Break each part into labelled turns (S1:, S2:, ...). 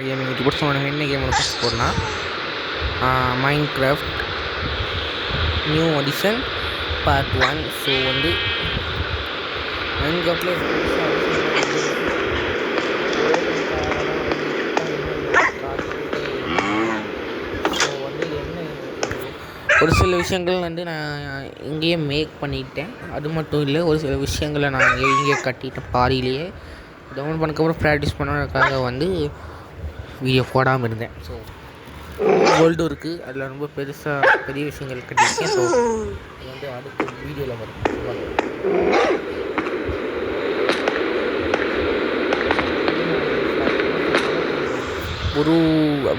S1: Gaming இப்போ சொன்ன என்ன கேம் ஒன்று பார்க்க போகிறேன்னா Minecraft new edition part 1. So வந்து மைன்கிராஃப்டில் ஸோ வந்து என்ன ஒரு சில விஷயங்கள் வந்து நான் இங்கேயே மேக் பண்ணிட்டேன். அது மட்டும் இல்லை, ஒரு சில விஷயங்களை நான் இங்கேயே கட்டிட்டேன். பாதியிலேயே டவுன்லோட் பண்ணக்கப்புறம் ப்ராக்டிஸ் பண்ணுறதுக்காக வந்து வீடியோ போடாமல் இருந்தேன். ஸோ வேர்ல்டும் இருக்குது, அதில் ரொம்ப பெரிய விஷயங்கள் கட்டியிருக்கேன். ஸோ இது வந்து அடுத்த வீடியோவில் வரும். ஒரு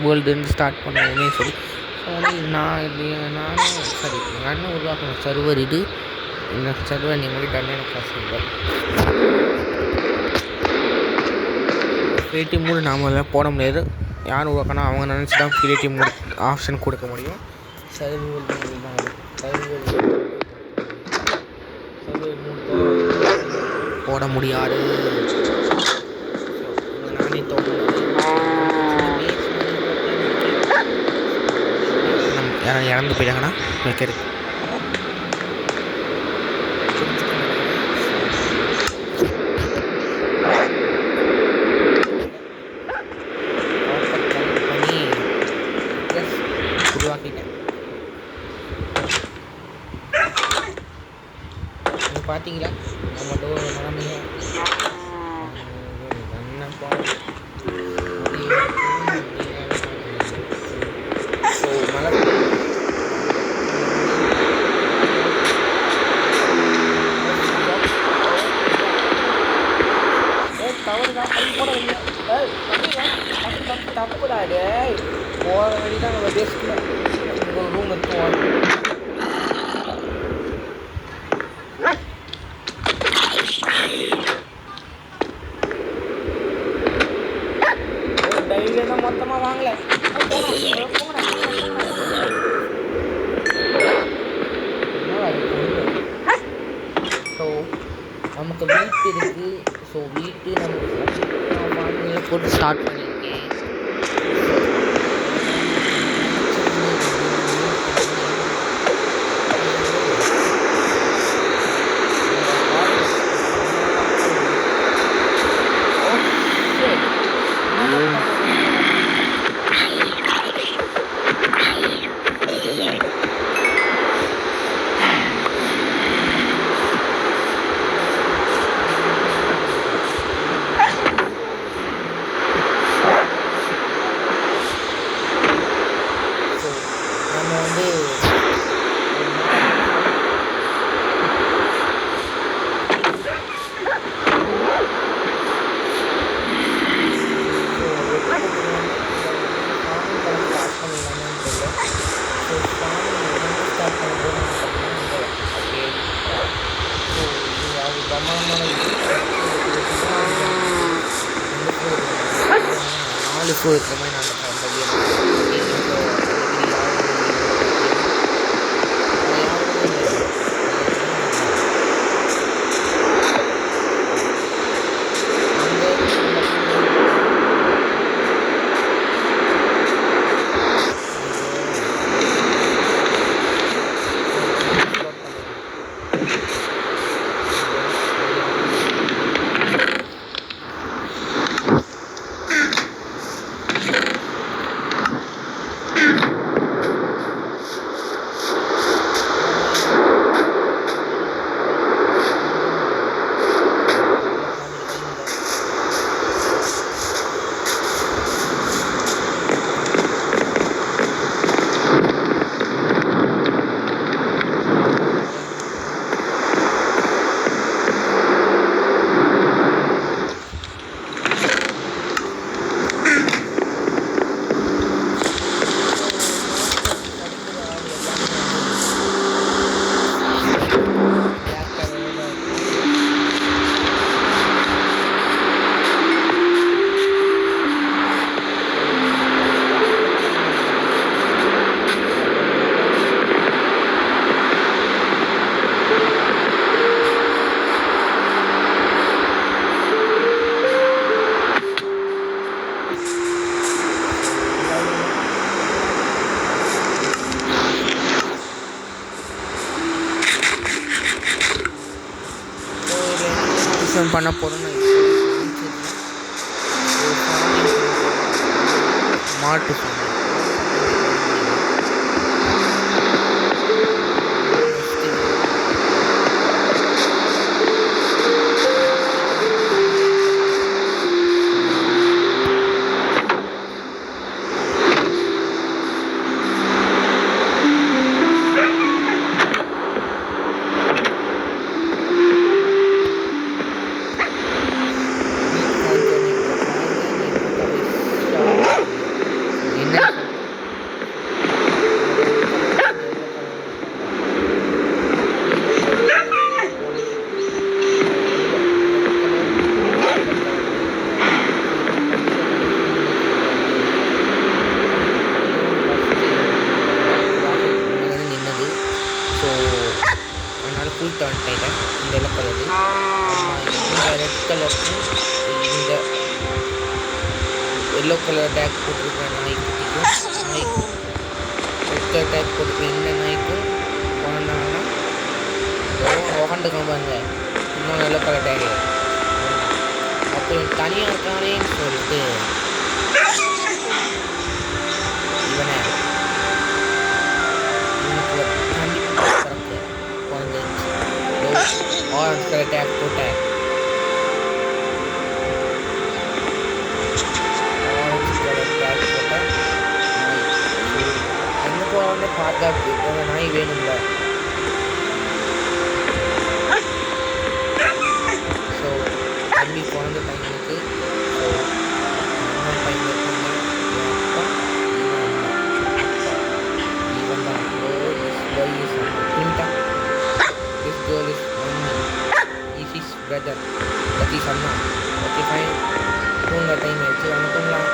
S1: வேர்ல்டுன்னு ஸ்டார்ட் பண்ணுவோமே சரி. ஸோ வந்து நானும் சரி எங்கள் அண்ணன் உருவாக்கின சர்வர் இது. இந்த சர்வர் நீங்கள் முடிட்டாருன்னு எனக்கு காசு இல்லை. கிரியேட்டிவ் மூடு நாம் எல்லாம் போட முடியாது. யார் உருவாக்கினா அவங்க நினச்சி தான் கிரியேட்டிவ் மூட் ஆப்ஷன் கொடுக்க முடியும். சர்வர் போட முடியாது. நானே இறந்து போயிட்டாங்கன்னா வைக்கிறது உருவாக்கிட்டேன். பார்த்தீங்களா நம்ம டோர் நிலமைய மழை தப்புடாது. போகிற வழி தான் நம்ம பேசிக்கல. ஒரு ரூம் இருக்கும். டைரியில் தான் மொத்தமாக வாங்கலை. ஸோ நமக்கு வீட்டு இருக்குது. ஸோ வீட்டு நமக்கு போட்டு ஸ்டார்ட் பண்ணியிருக்கேன். இருக்கிற மாதிரி நான் இன்ஸ்டாலேஷன் பண்ண போகிறோன்னு மாட்டு சொன்னேன். வந்துட்டேன். இந்த எல்லோ கலரு இந்த ரெட் கலருக்கும் இந்த எல்லோ கலர் டேக் போட்டிருக்கிற நாய்க்கும் ரெட் கலர் டேக் போட்டிருக்கிற இந்த நாய்க்கும் போனாங்கன்னா உக்காண்டுக்காம பாருங்க இன்னொன்று எல்லோ கலர் டேக். அப்போ தனியாக இருக்கானேன்னு சொல்லிட்டு இவனை கண்டிப்பாக சிறப்பு குறைஞ்சிருச்சு. ஆரஞ்சு கலர் டேக் போட்டேன். எங்கே போகிறோன்னு பாதுகாப்பு உங்கள் நாய் வேணும்ல. ஸோ தம்பி பிறந்த பையனுக்கு இன்னொரு பையன் இருக்காங்க. இவன் தான் this girl is mommy, this is brother, that is Anna. Okay fine, தூங்க டைம் ஆயிடுச்சு, வாங்க தூங்கலாம்.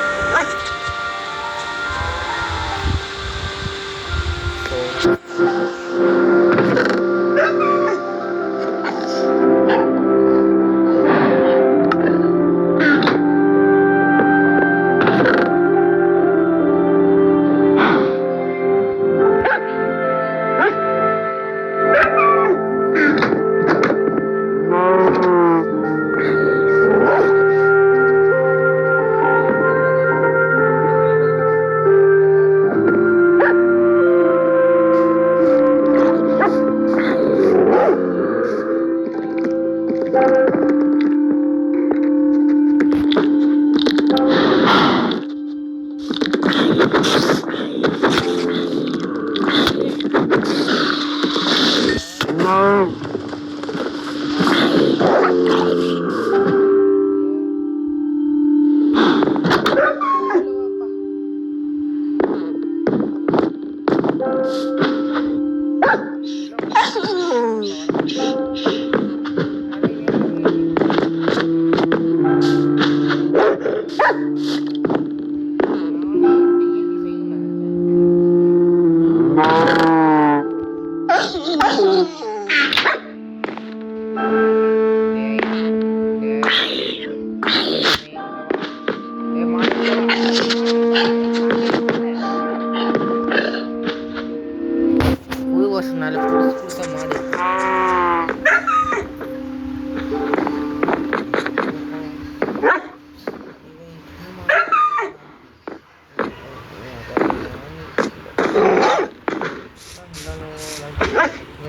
S1: புது வருஷம்னால புதுசாக மாடு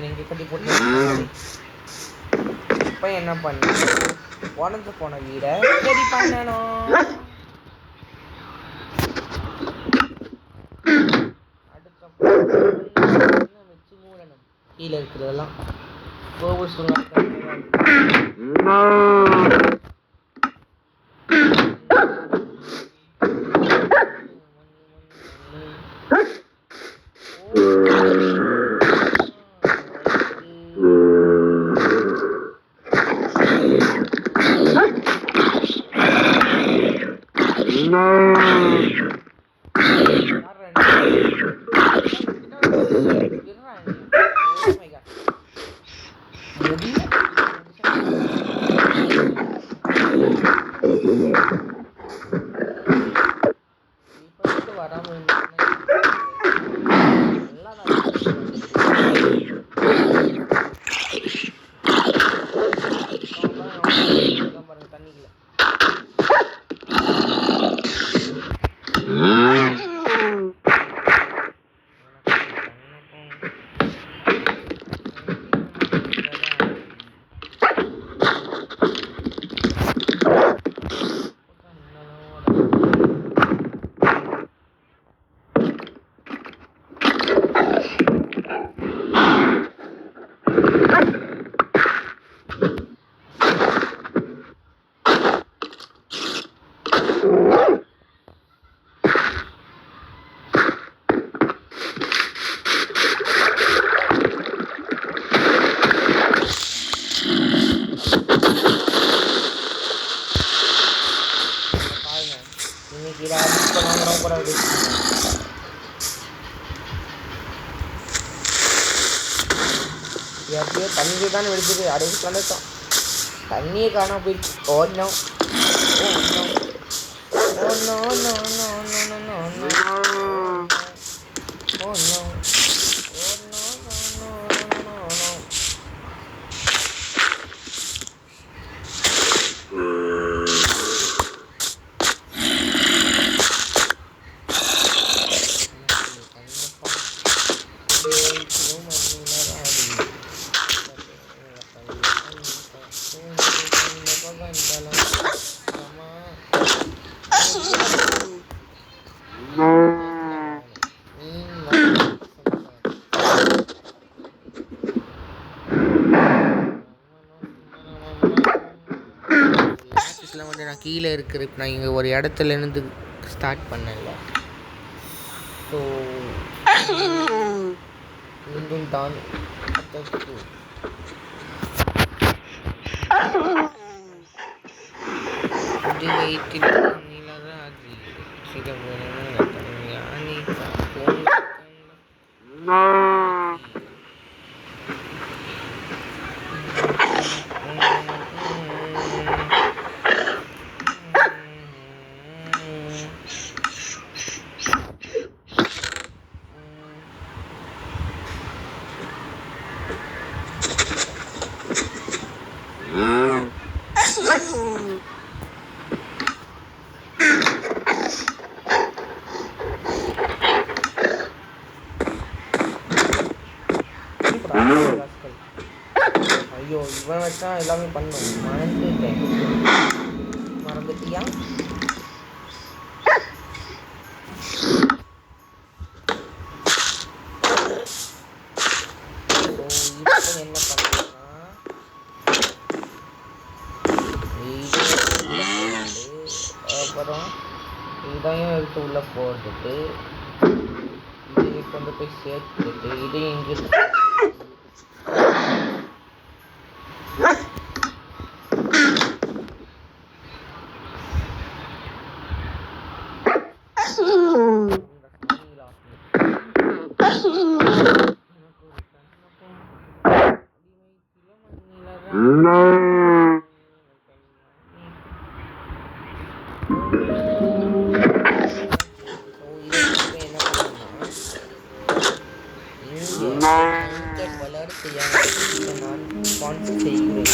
S1: இங்கே கட்டி போட்டு இப்போ என்ன பண்ண உடஞ்சு போன வீடை சரி பண்ணணும். வச்சு மூடணும் கீழே இருக்கிறதெல்லாம் கோபுர சொல்லுவாங்க. வராம எப்படியோ தண்ணி தான் வெடிச்சது. அடைச்சு கண்டுட்டோம். தண்ணியே காணாம போயிடுச்சு. ஓடணும். வந்து நான் கீழே இருக்கிற இப்போ நான் இங்கே ஒரு இடத்துலேருந்து ஸ்டார்ட் பண்ணல. ஸோ மீண்டும் தான் ஐயோ இவன் வச்சா எல்லாமே பண்ணும். மறந்துட்டியா? என்ன பண்ணா அப்புறம் இதையும் எடுத்து உள்ள போட்டுட்டு இதை கொண்டு போய் சேர்த்துட்டு இதையும் இங்கே வளர்த்து நான் ஸ்பான்சர் செய்கிறேன்.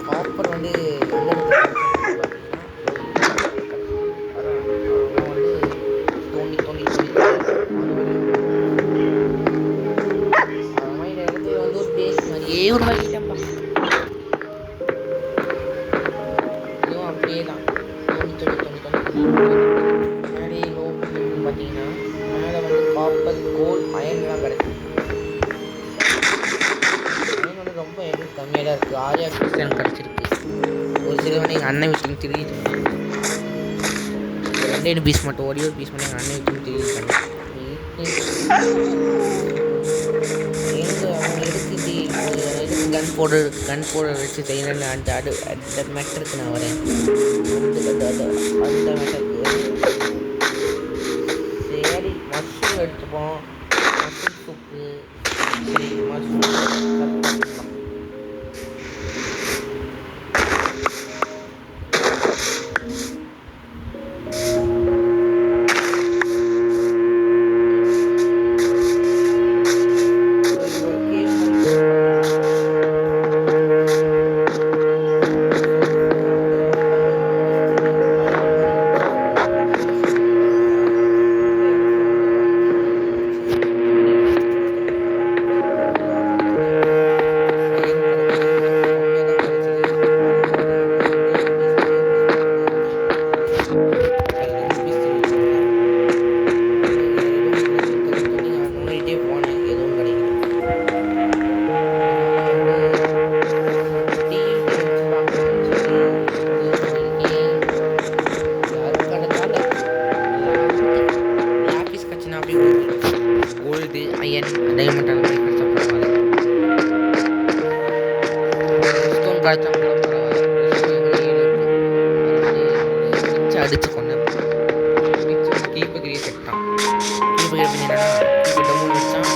S1: காப்பர் வந்து தோண்டி தோண்டி வந்து ஒரு பேஸ் மாதிரியே ஒரு மாதிரிட்டப்பா. இதுவும் அப்படியே தான் தோண்டி தோண்டி தோண்டி தோண்டி மேலே லோ பார்த்தீங்கன்னா மேலே வந்து காப்பர் கோல்ட் அயன்லாம் கிடைக்கும். ரொம்ப எனக்கு கம்மியாக தான் இருக்குது. 6 கிறிஸ்டியன் கிடச்சிருக்கு. ஒரு சிலவனை எங்கள் அண்ணன் வீட்டுக்கு திருடிட்டு 2 பீஸ் மட்டும் ஒரே ஒரு பீஸ் மட்டும் எங்கள் அண்ணன் வீட்டுக்கு திருடிட்டாங்க. எங்கே அவன் எதுக்கு கன் போட வச்சு செய்யணும்னு அந்த மேட்டருக்கு நான் வரேன். அந்த மேட்டருக்கு சரி மஷ்ரூம் எடுத்துப்போம். மஷ்ரூம் சூப்பு சரி மஷ்ரூம் கஷ்டம் கூட பரவாயில்ல அடிச்சு கொண்டேன் கீப்பு கிரியை செட்டான் கீப்பு கிரியை பண்ணி என்னன்னா கீப்பு டவுன் வச்சான்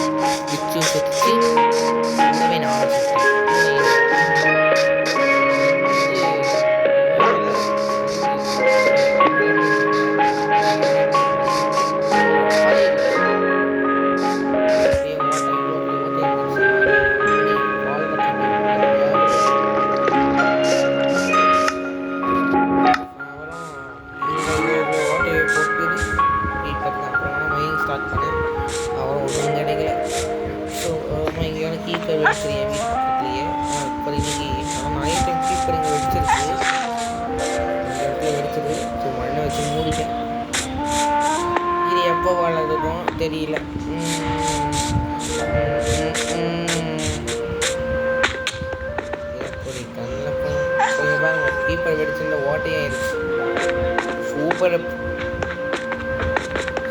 S1: விச்சு செத்துச்சு கூடவே நானும் செத்தேன் கீப்பர் வெடிச்சிருக்கேன் வீட்டு பக்கத்துலேயே இப்போ இன்னைக்கு ஆனால் நிறைய டைம் கீப்பர் இங்கே வெடிச்சிருக்கு இந்த இடத்துல வெடிச்சது ஸோ மண்ணை வச்சு மூடிட்டேன் இது எப்போ வளருதும் தெரியல எப்படி கண்ணில் கொஞ்சம் பாருங்க கீப்பர் வெடிச்சிருந்த ஓட்டையாயிருச்சு சூப்பர்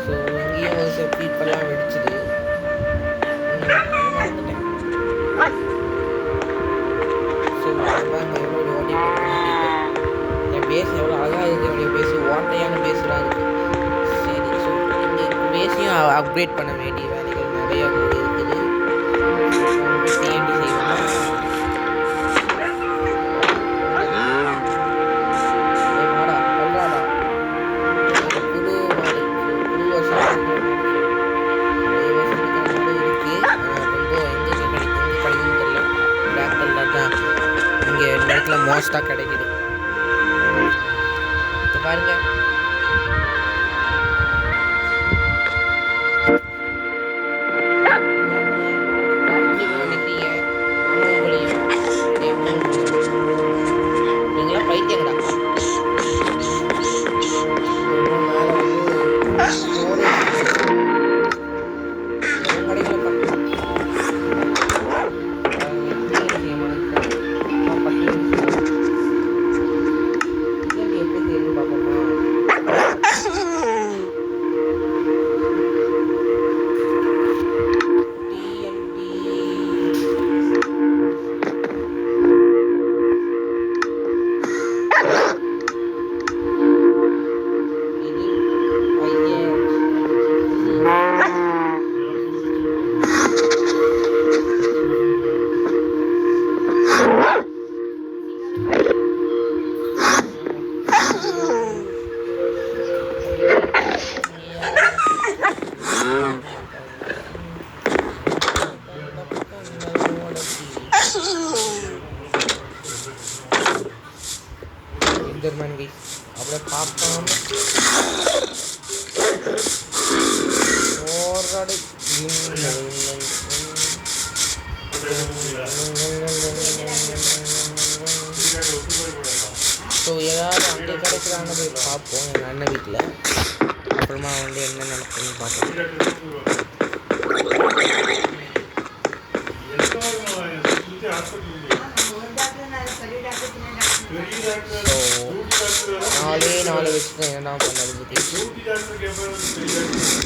S1: ஸோ இங்கேயும் ஒரு சில கீப்பர்லாம் வெடிச்சிது என் பேஸ் எவ்வளோ அழகாக இருக்குது என்னுடைய பேஸ் ஓட்டையான பேஸ்லாம் இருக்குது சரி ஸோ இந்த பேஸையும் அப்கிரேட் பண்ண வேண்டிய வேலைகள் நிறையா இருக்குது டிஎன்டி செய்யணும் புது வருஷம் இங்கே இந்த இடத்துல மோஸ்ட்டாக கிடைக்குது இப்போ பாருங்க நீங்களா பைத்தியங்களா Enderman guys, આપણે પાપમ ઓરડ ஸோ ஏதாவது அங்கே கிடைக்கிறாங்க போய் பார்ப்போம் எங்கள் அண்ணன் வீட்டில் அப்புறமா வந்து என்ன நடக்குதுன்னு பார்ப்போம் நாலு வச்சுட்டு என்ன பண்ணது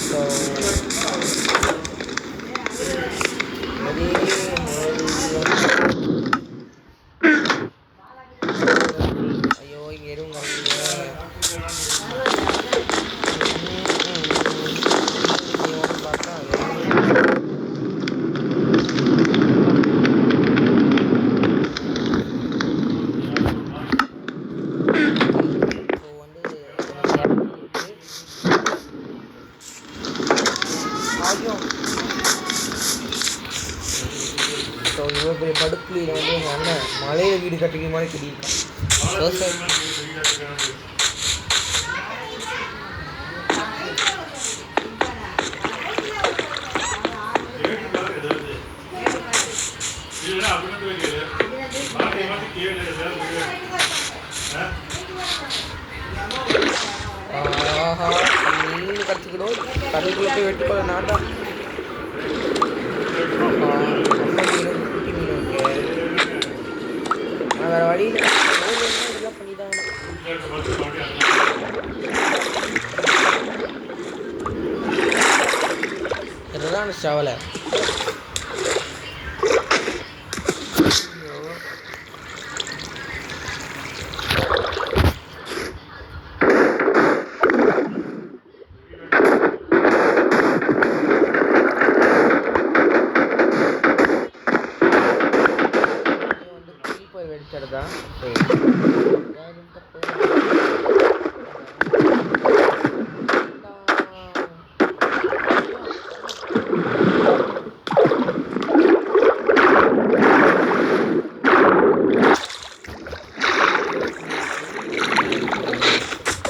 S1: ஸோ ஐயோ இங்கே எதுவும் பார்த்தா ஸோ இவ்வளோ பெரிய படுப்புலியில் வந்து எங்கள் அண்ணன் மலையில் வீடு கட்டிக்கிற மாதிரி கட்டியிருக்கான் ஆஹா மீன் கற்றுக்கணும் கடலுக்குள்ள போய் வெட்டி போல நாட்டா வேறு வழி இதெல்லாம் பண்ணி தான் இதுதான் சவலை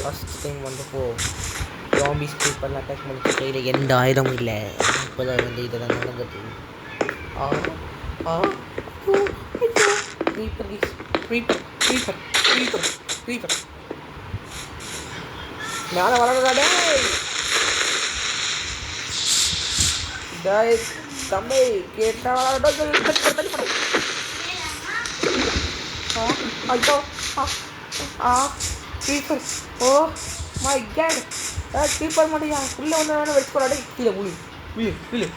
S1: ஃபஸ்ட் டைம் வந்தப்போ ஜாம்பிஸ் பீப்பிள் அட்டாக் பண்ணிட்டு கையில் எந்த ஆயுதமும் இல்லை. இப்போ தான் வந்து இதெல்லாம் நடந்தது. மேலே வளர்றா டேய் தம்பி கேட்டா ஐயோ speaker. Oh my god speaker மாட்டியா உள்ளே வந்து வேணும் வச்சுக்கோடா. கீழே விழு விழு விழு.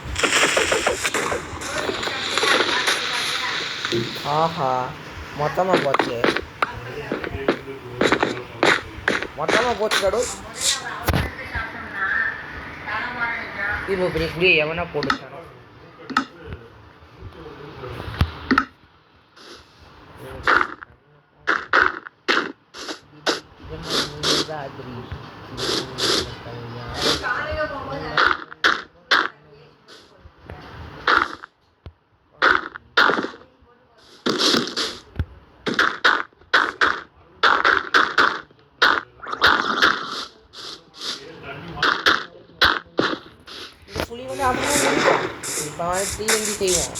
S1: ஆஹா மொத்தமாக போச்சு கடை. இப்போ பெரிய புளிய எவனா போட்டுச்சானோ. புளி வந்து அப்படின்னா இப்போ தீ வந்து செய்வோம்.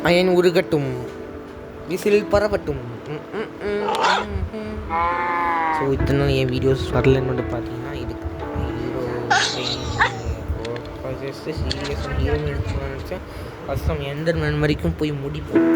S1: அயன் உருகட்டும், விசில் பரவட்டும். ஸோ இத்தனை என் வீடியோஸ் வரலன்னு வந்து பார்த்தீங்கன்னா இதுக்கு சீரியஸாக ஹீரோ எடுக்கணும்னு நினச்சேன். ஃபஸ்ட் நம்ம எந்த மணி வரைக்கும் போய் முடிப்போம்.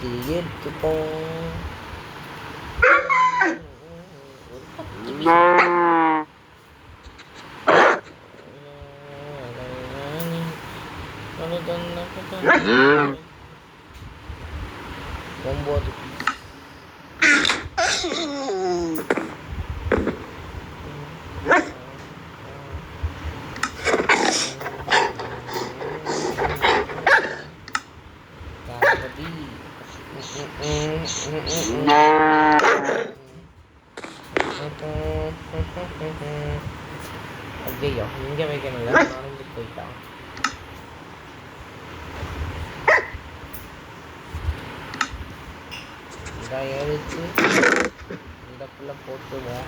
S1: இது எடுத்துப்போம். ஒம்பது ஐயோ இங்கே வைக்கணும்ல நடந்து போயிட்டான். இதை எடுத்து இடக்குள்ள போட்டுவோம்.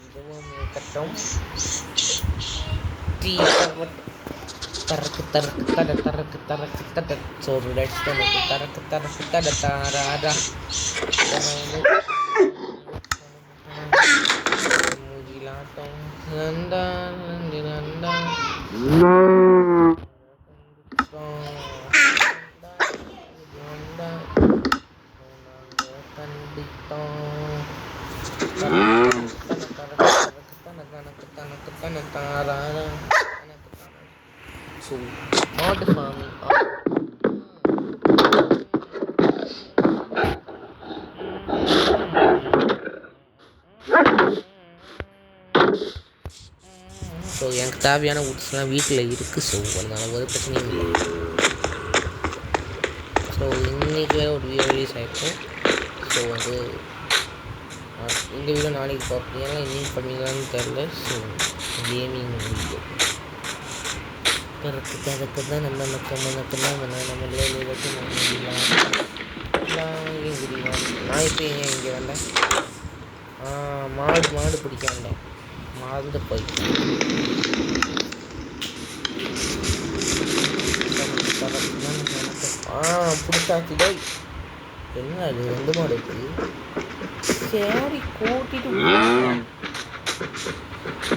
S1: இதுவும் கட்டும். தரக்கு தரக்கு தட தரக்கு தரக்கு தட சோறு தனக்கு தரக்கு தரக்கு தட தாராடா மூஜிலாட்டம் நந்தா நந்தி நந்தா So, மாட்டு farming. ஸோ எனக்கு தேவையான வுட்ஸ்லாம் வீட்டில் இருக்குது. ஸோ அதனால் ஒரு பிரச்சனையும் இல்லை. ஸோ இன்றைக்கி வேறு ஒரு வீடியோ ரிலீஸ் ஆகிருக்கும். ஸோ வந்து இந்த வீடியோ நாளைக்கு பார்ப்பீங்க. ஏன்னா இன்றைக்கி பண்ணுவீங்களான்னு தெரில. ஸோ கேமிங் வீடியோ அதுக்கு தான் நம்ம மக்கள்லாம் நம்மளே வச்சு முடியலாம். நான் இப்போ இங்கே வந்தேன். மாடு பிடிக்க வந்தேன். மாடு போய் பிடிச்சாச்சு. என்ன அது 2 மாடு இருக்குது. சரி கூட்டிட்டு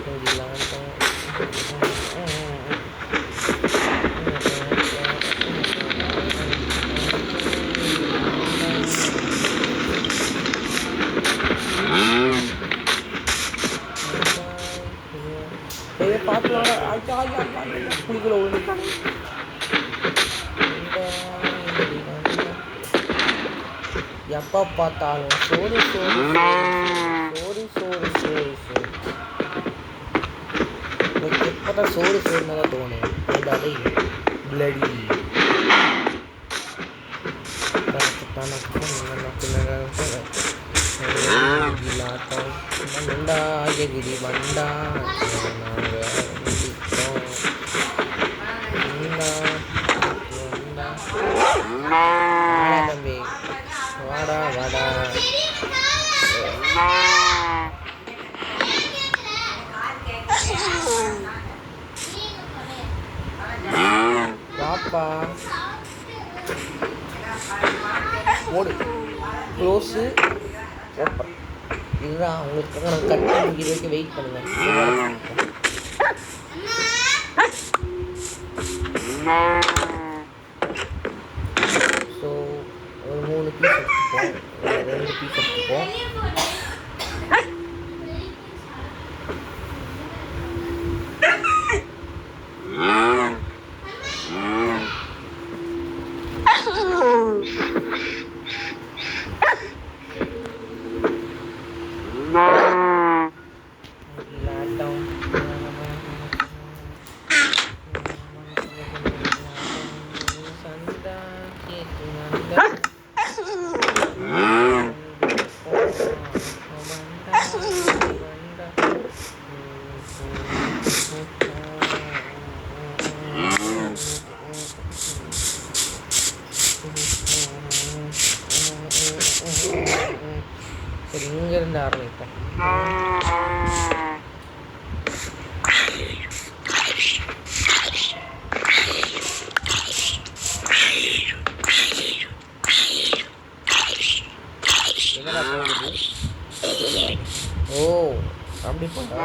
S1: புலிகளை எப்போ பார்த்தாலும் சோறு சோறு சோறு சோறு சோறு சோறு எனக்கு எப்போதான் சோறு சோறுனா தான் தோணும். அதாவது பிளடி மண்டா எகிரி மண்டா தம்பி வாடா வாடா வாப்பா ஓடு க்ளோஸு ஓப்பன். இதுதான் உங்களுக்காக நான் கட் பண்ணி வரைக்கும் வெயிட் பண்ணுவேன். ஸோ ஒரு 3 பீஸ் எடுத்துப்போம். 2 பீஸ் எடுத்துப்போம். சரி இங்கேருந்து ஆரம்பிப்போம். ஓ அப்படி போட்டா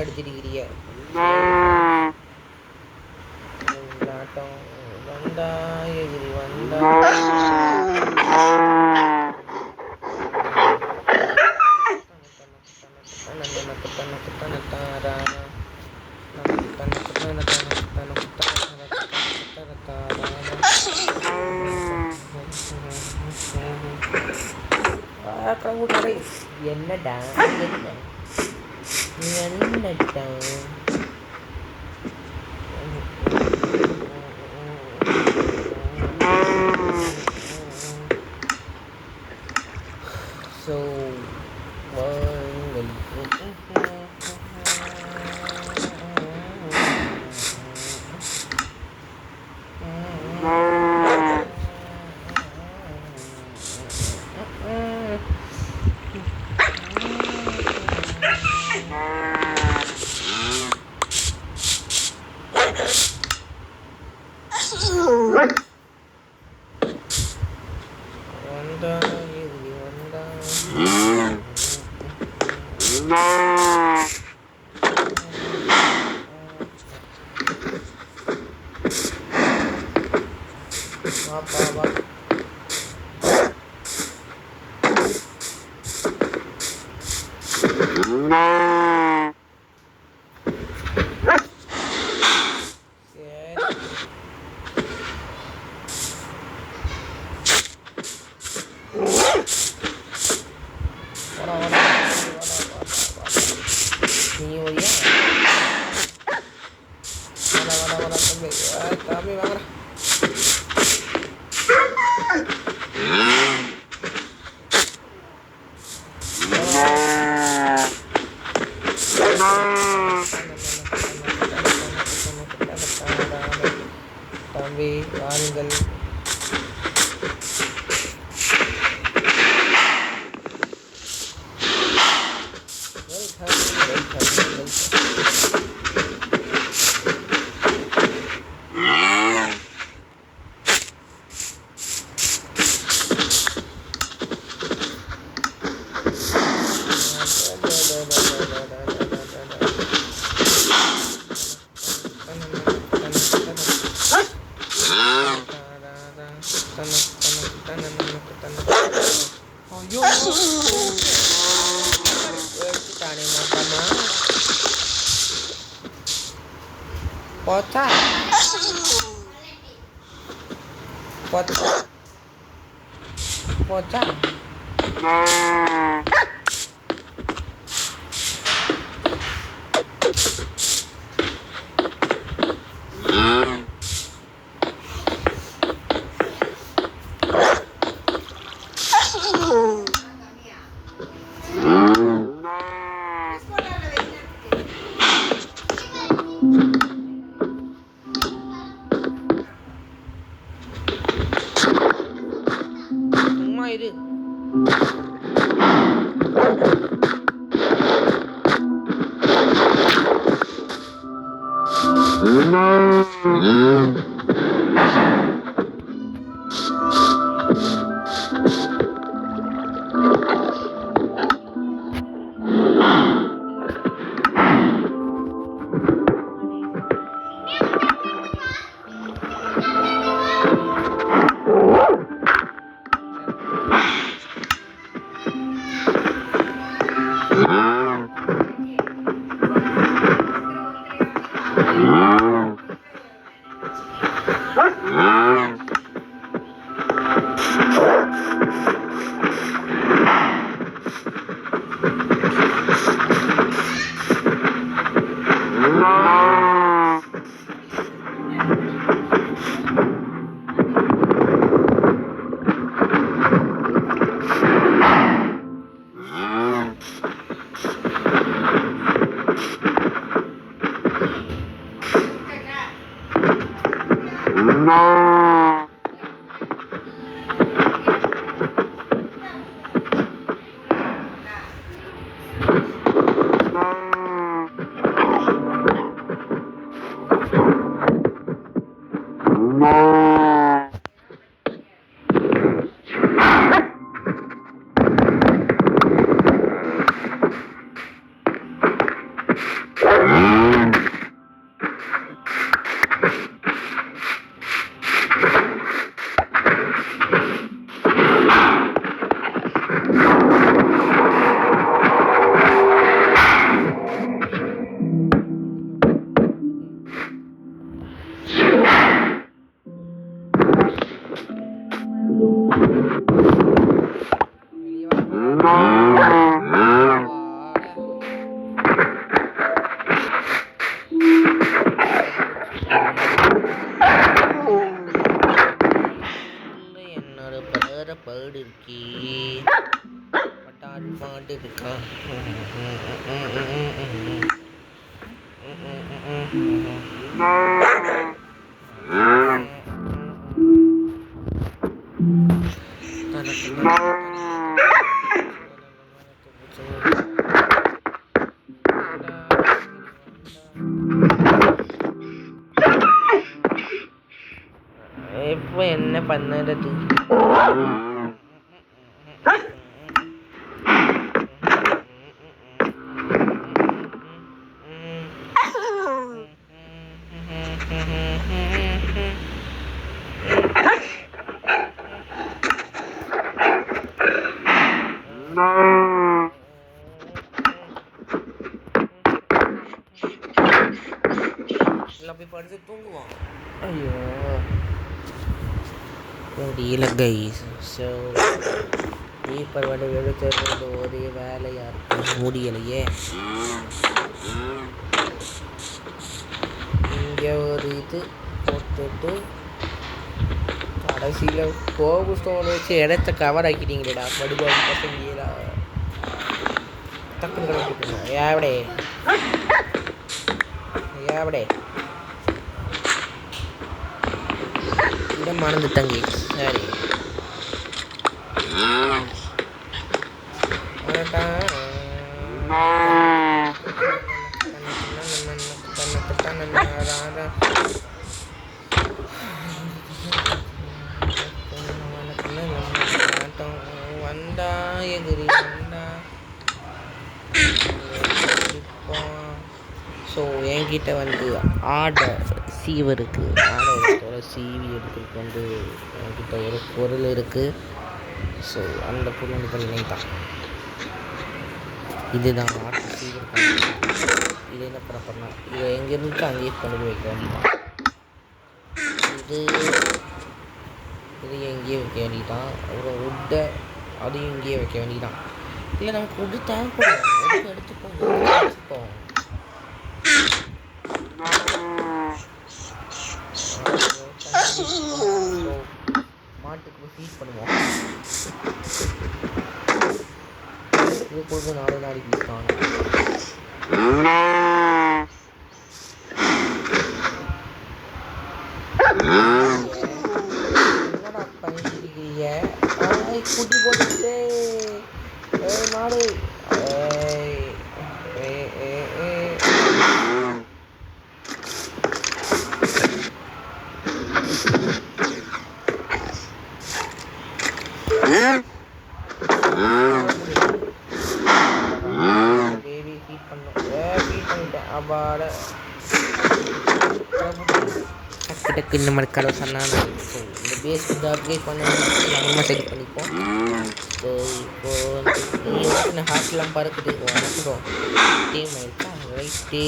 S1: அடிச்சிருக்கிறிய வந்தா எகிரி வந்தா என்னடா என்னடா so தம்பி வாருங்கள் Pocah. Pocah. Pocah. சும்மா இரு. இப்போ என்ன பண்ணுறது? போய் படுத்து தூங்குவான். ஐயோ முடியல கைஸ். ஸோ பேப்பர் வந்து எழுதுறது ஒரே வேலையாக இருக்கும், முடியலையே. இங்கே ஒரு இது போட்டுட்டு கடைசியில் கோபு ஸ்டோன் வச்சு இடத்த கவர் ஆக்கிட்டீங்களேடா படுபாடு பசங்களா. டக்குன்னு கடை போட்டுருங்க. ஏவடே ஏவடே இடம் மறந்துட்டங்க. சரி வந்தா எதிரி வந்தா. ஸோ என்கிட்ட வந்து ஆடை சீவு இருக்குது. ஆடோட சீவி எடுக்கிறதுக்கு வந்து என்கிட்ட ஒரு பொருள் இருக்குது. ஸோ அந்த பொருள் வந்து பண்ணி தான் இதுதான் ஆட்டை சீவிருக்காங்க. இது என்ன பண்ண இதை எங்கேருந்து அங்கேயே கொண்டு போய் வைக்க வேண்டியதான். இது எங்கேயே வைக்க வேண்டியதான். அப்புறம் உட்டை அதையும் இங்கேயே வைக்க வேண்டியதான். இல்லை நமக்கு உட்டு தேவைப்படும், எடுத்துப்போம். மாட்டுக்கு ஃபீட் பண்ணுவோம். இது கொஞ்சம் நாளைக்கு ஃபீட் ஆகணும். என்னடா பண்ணிக்கிறீங்க? குட்டி போட்டுச்சு மாடு. பேபி ஃபீட் பண்ணிட்டேன். அப்பாட டக்கு இந்த மாதிரி கலர் சொன்னால் இந்த பேஸ் வந்து அப்டேட் பண்ண நம்ம செட் பண்ணிப்போம். ஸோ இப்போது ஹார்ட்லாம் பறக்குது. வணக்கம் டீம் ஆயிருக்கா ரைட்டு.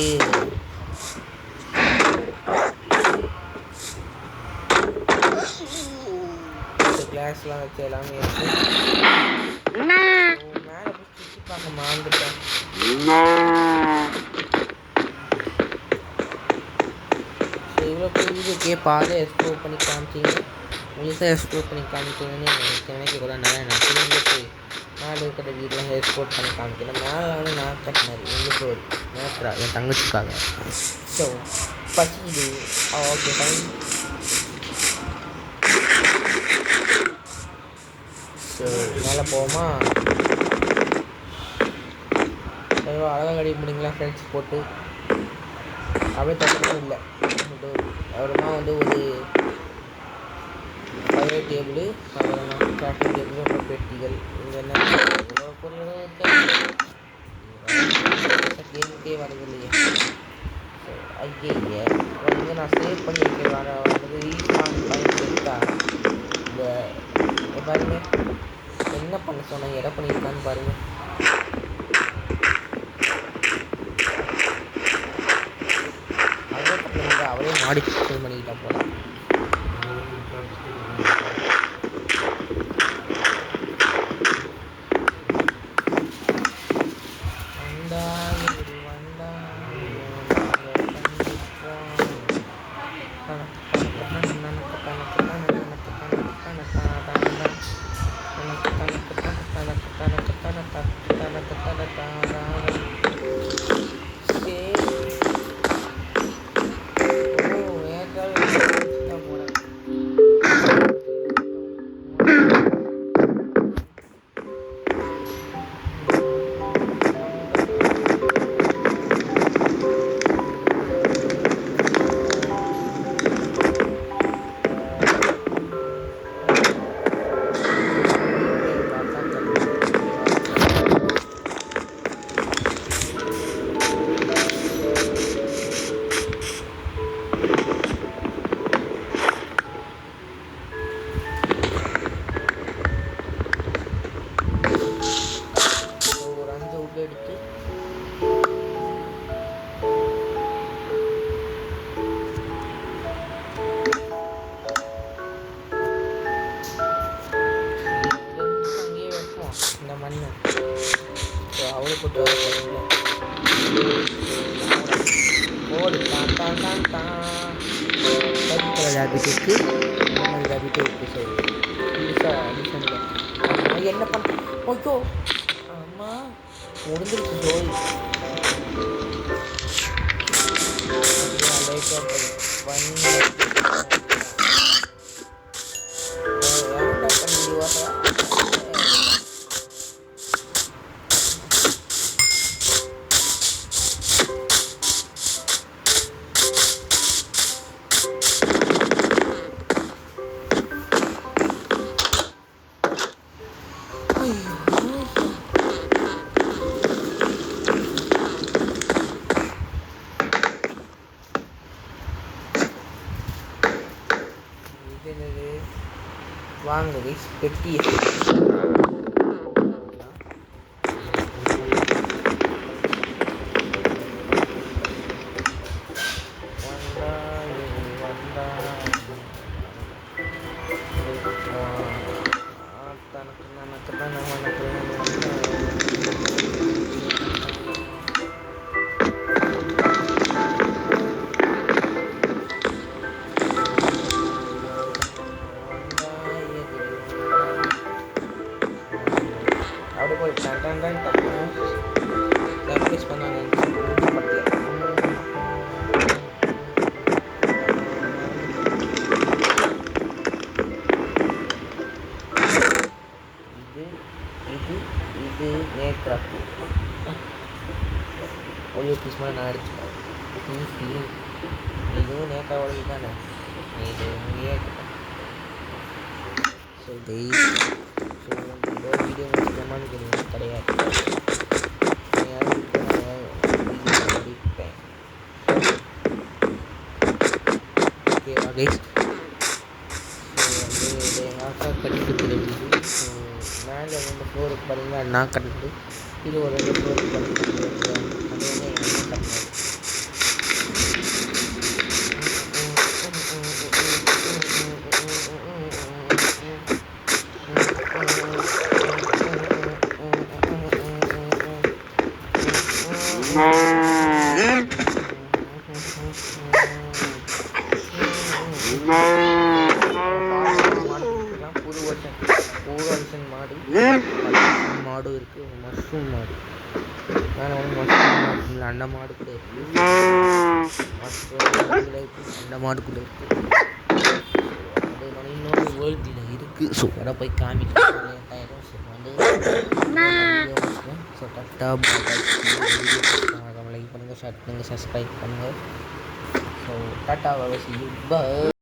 S1: கிளாஸ்லாம் வச்சு எல்லாமே இருக்கு. மேலே போய் சுற்றி பார்க்க மறந்துட்டேன். ஸோ இவ்வளோ புரிஞ்சு கேட்பாது எக்ஸ்ப்ளோர் பண்ணி காமிச்சிங்க. உங்களுக்கு எக்ஸ்ப்ளோர் பண்ணி காமிச்சிங்கன்னு எனக்கு நினைக்க கூட நிறைய நான் போய் மேலே இருக்கிற வீட்டில் எக்ஸ்ப்ளோர் பண்ணி காமிக்கிறேன். மேலே வந்து நான் கட்டினார் எங்களுக்கு ஒரு மேட்ரா என் தங்கச்சிக்காக. ஸோ பசிது ஓகே ஃபைன். ஸோ மேலே போவோமா? எவ்வளோ அழகாக கடி முடிங்களா ஃப்ரெண்ட்ஸ் போட்டு அப்படியே தப்பு இல்லை. அப்புறமா வந்து ஒரு ஃபயர் டேபிள், அப்புறமா கிராஃப்டிங் டேபிள், அப்புறம் பெட்டிகள். இங்கே என்ன பொருளும் கேமுக்கே வரது இல்லையே. ஸோ ஐயே வந்து நான் சேவ் பண்ணி வைக்கிறேன். வந்து ஈஸான் பயன்படுத்தா இந்த பாருங்க என்ன பண்ண சொன்னேன், எடை பண்ணியிருக்கான்னு பாருங்கள். அவரே மாடிஃபிகேஷன் பண்ணிக்கிட்டா போல. வந்தா இருக்குது. அங்கேயே வைப்போம் இந்த மண். அவ்வளோ போட்டு வர போகிறீங்களா ஓடு தான் தான் தான் தான் ரேபிட் இருக்குது. இந்த மாதிரி ரேபிட்டே இருக்குது. சரி புதுசாக அடிஷனில் என்ன பண்ண ஓகோ அம்மா முடிஞ்சிருச்சு ஜோய். பண்ணி வாங்க கைஸ் பெட்டி அப்படியே போய் டன் சர்ப்ரைஸ் பண்ணாங்க. இது நேற்றாக்கு ஒளிய பீஸ் மாதிரி நான் அடிச்சுட்டேன். இதுவும் நேற்றா உடம்பு தானே இது இங்கேயே ஸோ இந்த வீடியோ முடிச்சுக்கமான்னு கேட்டீங்கன்னா கிடையாது. அடிப்பேன் ஓகேவா கைஸ். ஸோ வந்து எங்கள் அக்கா கட்டிட்டு தெரியுது. ஸோ மேலே 2 ஃப்ளோருக்கு பார்த்தீங்கன்னா நான் கட்டிட்டு இது ஒரு 2 ஃப்ளோருக்கு பண்ணிட்டு அது வந்து எங்கள் அண்ணா கட்டினது. புது வருஷன் மாடு இருக்குது. மஷ்ரூம் மாடு வேறு ஒன்று மஷ்ரூம் மாடு இல்லை அந்த மாடு கூட இருக்குது. அந்த மாடு கூட இருக்குது. அது இன்னொரு வேர்ல்டில் இருக்குது. ஸோ அதை போய் காமிக்கலாம் லேட்டாயிடும். ஸோ வந்து ஸோ டட்டா லைக் பண்ணுங்கள், ஷேர் பண்ணுங்கள், சப்ஸ்கிரைப் பண்ணுங்கள். ஸோ டாட்டா பாய்.